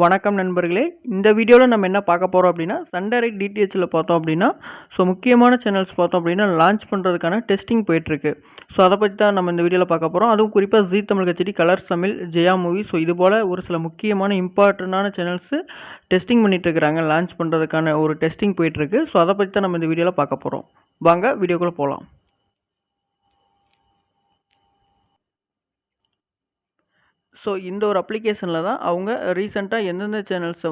வணக்கம் நண்பர்களே. இந்த வீடியோவில் நம்ம என்ன பார்க்க போகிறோம் அப்படின்னா, சன் டைரக்ட் டிடிஹெச்சில் பார்த்தோம் அப்படின்னா, முக்கியமான சேனல்ஸ் பார்த்தோம் அப்படின்னா லான்ச் பண்ணுறதுக்கான டெஸ்டிங் போயிட்டுருக்கு. அதை பற்றி தான் நம்ம இந்த வீடியோவில் பார்க்க போகிறோம். அதுவும் குறிப்பாக Zee Tamil HD, colors Tamil, Jaya movie, இது போல் ஒரு சில முக்கியமான இம்பார்ட்டண்டான சேனல்ஸு டெஸ்டிங் பண்ணிட்டு இருக்கிறாங்க. லான்ச் பண்ணுறதுக்கான ஒரு டெஸ்டிங் போயிட்டுருக்கு. அதை பற்றி தான் நம்ம இந்த வீடியோவில் பார்க்க போகிறோம். வாங்க வீடியோக்குள்ளே போகலாம். இந்த ஒரு அப்ளிகேஷனில் தான் அவங்க ரீசெண்டாக எந்தெந்த சேனல்ஸை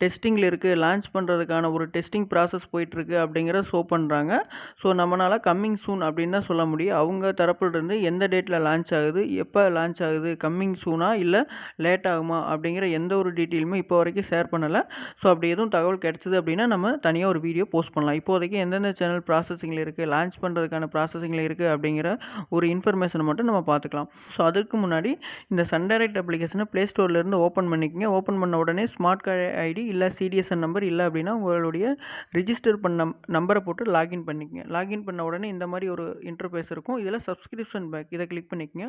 டெஸ்டிங்கில் இருக்குது, லான்ச் பண்ணுறதுக்கான ஒரு டெஸ்டிங் ப்ராசஸ் போயிட்டுருக்கு அப்படிங்கிறத ஷோ பண்ணுறாங்க. நம்மளால் கம்மிங் சூன் அப்படின்னு தான் சொல்ல முடியும். அவங்க தரப்புலேருந்து எந்த டேட்டில் லான்ச் ஆகுது, எப்போ லான்ச் ஆகுது, கம்மிங் சூனா இல்லை லேட் ஆகுமா அப்படிங்கிற எந்த ஒரு டீட்டெயிலுமே இப்போ வரைக்கும் ஷேர் பண்ணலை. அப்படி எதுவும் தகவல் கிடச்சிது அப்படின்னா நம்ம தனியாக ஒரு வீடியோ போஸ்ட் பண்ணலாம். இப்போதைக்கு எந்தெந்த சேனல் ப்ராசஸிங்கில் இருக்குது, லான்ச் பண்ணுறதுக்கான ப்ராசஸிங்கில் இருக்குது அப்படிங்கிற ஒரு இன்ஃபர்மேஷனை மட்டும் நம்ம பார்த்துக்கலாம். அதுக்கு முன்னாடி இந்த சன் டைரக்ட் அப்ளிகேஷனை ப்ளே ஸ்டோர்லேருந்து ஓப்பன் பண்ணிக்கங்க. ஓப்பன் பண்ண உடனே ஸ்மார்ட் கார்டு ஐடி இல்லை சிடிஎஸ்என் நம்பர் இல்லை அப்படின்னா உங்களுடைய ரிஜிஸ்டர் பண்ண நம்பரை போட்டு லாகின் பண்ணிக்கங்க. லாகின் பண்ண உடனே இந்த மாதிரி ஒரு இன்டர்ஃபேஸ் இருக்கும். இதில் சப்ஸ்கிரிப்ஷன் பேக் இதை கிளிக் பண்ணிக்கங்க.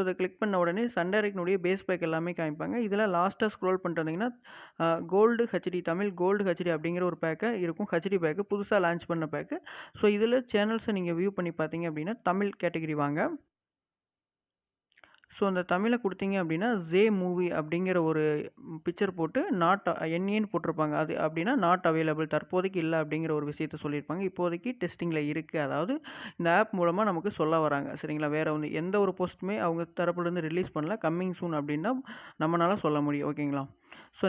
இதை கிளிக் பண்ண உடனே சன் டைரக்ட்னுடைய பேஸ் பேக் எல்லாமே காமிப்பாங்க. இதில் லாஸ்ட்டாக ஸ்க்ரோல் பண்ணிட்டு வந்தீங்கன்னா gold HD, Tamil gold HD அப்படிங்கிற ஒரு பேக்கை இருக்கும். ஹெச்டி பேக்கு புதுசாக லான்ச் பண்ண பேக்கு. இதில் சேனல்ஸை நீங்கள் வியூ பண்ணி பார்த்தீங்க அப்படின்னா தமிழ் கேட்டகரி வாங்க. அந்த தமிழை கொடுத்தீங்க அப்படின்னா ஜே மூவி அப்படிங்கிற ஒரு பிக்சர் போட்டு நாட் என்ஏன்னு போட்டிருப்பாங்க. அது அப்படின்னா நாட் அவைலபிள், தற்போதைக்கு இல்லை அப்படிங்கிற ஒரு விஷயத்த சொல்லியிருப்பாங்க. இப்போதைக்கு டெஸ்டிங்கில் இருக்குது. அதாவது இந்த ஆப் மூலமாக நமக்கு சொல்ல வராங்க. சரிங்களா? வேறு எந்த ஒரு போஸ்ட்டுமே அவங்க தரப்புலேருந்து ரிலீஸ் பண்ணல. கம்மிங் சூன் அப்படின்னா நம்மளால் சொல்ல முடியும். ஓகேங்களா?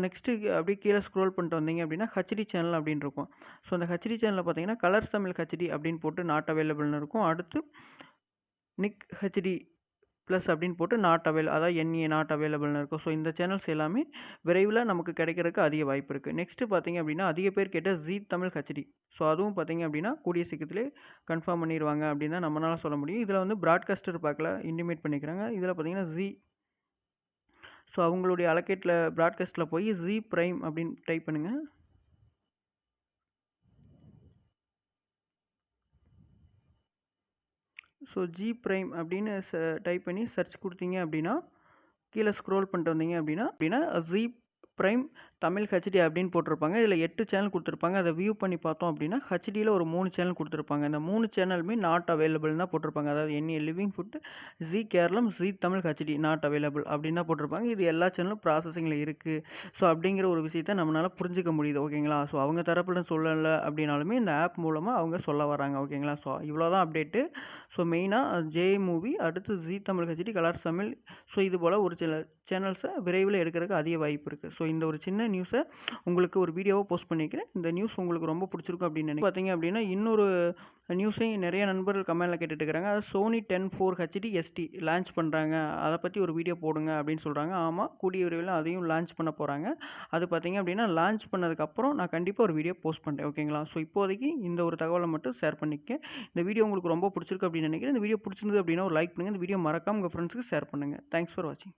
நெக்ஸ்ட்டு அப்படியே கீழே ஸ்க்ரோல் பண்ணிட்டு வந்தீங்க அப்படின்னா ஹெச்டி சேனல் அப்படின்னு இருக்கும். அந்த ஹெச்டி சேனலில் பார்த்தீங்கன்னா கலர்ஸ் தமிழ் ஹெச்டி அப்படின்னு போட்டு நாட் அவைலபிள்னு இருக்கும். அடுத்து நிக் ஹெச்டி ப்ளஸ் அப்படின்னு போட்டு நாட் அதாவது என்ஏ நாட் அவைலபிள்னு இருக்கும். இந்த சேனல்ஸ் எல்லாமே விரைவில் நமக்கு கிடைக்கிறதுக்கு அதிக வாய்ப்பு இருக்குது. நெக்ஸ்ட்டு பார்த்தீங்க அப்படின்னா அதிக பேர் கேட்ட ஜீ தமிழ் ஹெச்டி. அதுவும் பார்த்தீங்க அப்படின்னா கூடிய சீக்கிரத்திலே கன்ஃபார்ம் பண்ணிடுவாங்க அப்படின்னு தான் நம்மளால் சொல்ல முடியும். இதில் ப்ராட்காஸ்டர் பேக்கில் இன்டிமேட் பண்ணிக்கிறாங்க. இதில் பார்த்தீங்கன்னா ஜீ அவங்களுடைய அலோகேட்டில் ப்ராட்காஸ்ட்டில் போய் ஜீ பிரைம் அப்படின்னு டைப் பண்ணுங்கள். ஜி பிரைம் அப்படின்னு டைப் பண்ணி சர்ச் கொடுத்தீங்க அப்படின்னா கீழே ஸ்க்ரோல் பண்ணிட்டு வந்தீங்க அப்படின்னா ஜி பிரைம் தமிழ் ஹெச்டி அப்படின்னு போட்டிருப்பாங்க. இதில் 8 சேனல் கொடுத்துருப்பாங்க. அதை வியூ பண்ணி பார்த்தோம் அப்படின்னா ஹெச்டியில் ஒரு 3 சேனல் கொடுத்துருப்பாங்க. இந்த 3 சேனலுமே நாட் அவைலபிள் தான் போட்டிருப்பாங்க. அதாவது என்ஏ living food, Zee Keralam, Zee Tamil HD not available அப்படின்னு தான் போட்டிருப்பாங்க. இது எல்லா சேனலும் ப்ராசஸிங்கில் இருக்குது. அப்படிங்கிற ஒரு விஷயத்த நம்மளால் புரிஞ்சிக்க முடியுது. ஓகேங்களா? அவங்க தரப்புல சொல்லலை அப்படின்னாலுமே இந்த ஆப் மூலமாக அவங்க சொல்ல வராங்க. ஓகேங்களா? இவ்வளோ தான் அப்டேட்டு. மெயினாக ஜே மூவி, அடுத்து ஜீ தமிழ் ஹெச்டி, கலர்ஸ் தமிழ், இது போல் ஒரு சில சேனல்ஸை விரைவில் எடுக்கிறதுக்கு அதிக வாய்ப்பு இருக்குது. இந்த ஒரு சின்ன நியூஸை உங்களுக்கு ஒரு வீடியோவாக போஸ்ட் பண்ணிக்கிறேன். இந்த நியூஸ் உங்களுக்கு ரொம்ப பிடிச்சிருக்கும் அப்படின்னு நினைக்கிறேன். பார்த்தீங்க அப்படின்னா இன்னொரு நியூஸையும் நிறைய நண்பர்கள் கமெண்டில் கேட்டுட்டு இருக்கிறாங்க. அது சோனி 10 ஹெச்டி எஸ்டி லான்ச் பண்ணுறாங்க, அதை பற்றி ஒரு வீடியோ போடுங்க அப்படின்னு சொல்கிறாங்க. ஆமாம், கூடிய விரைவில் அதையும் லான்ச் பண்ண போகிறாங்க. அது பார்த்தீங்க அப்படின்னா லான்ச் பண்ணதுக்கப்புறம் நான் கண்டிப்பாக ஒரு வீடியோ போஸ்ட் பண்ணுறேன். ஓகேங்களா? இப்போதைக்கு இந்த ஒரு தகவலை மட்டும் ஷேர் பண்ணிக்க. இந்த வீடியோ உங்களுக்கு ரொம்ப பிடிச்சிருக்கு அப்படின்னு நினைக்கிறேன். இந்த வீடியோ பிடிச்சிருந்தது அப்படின்னா ஒரு லைக் பண்ணுங்கள். இந்த வீடியோ மறக்காமல் உங்கள் ஃப்ரெண்ட்ஸுக்கு ஷேர் பண்ணுங்கள். தேங்க்ஸ் ஃபார் வாட்சிங்.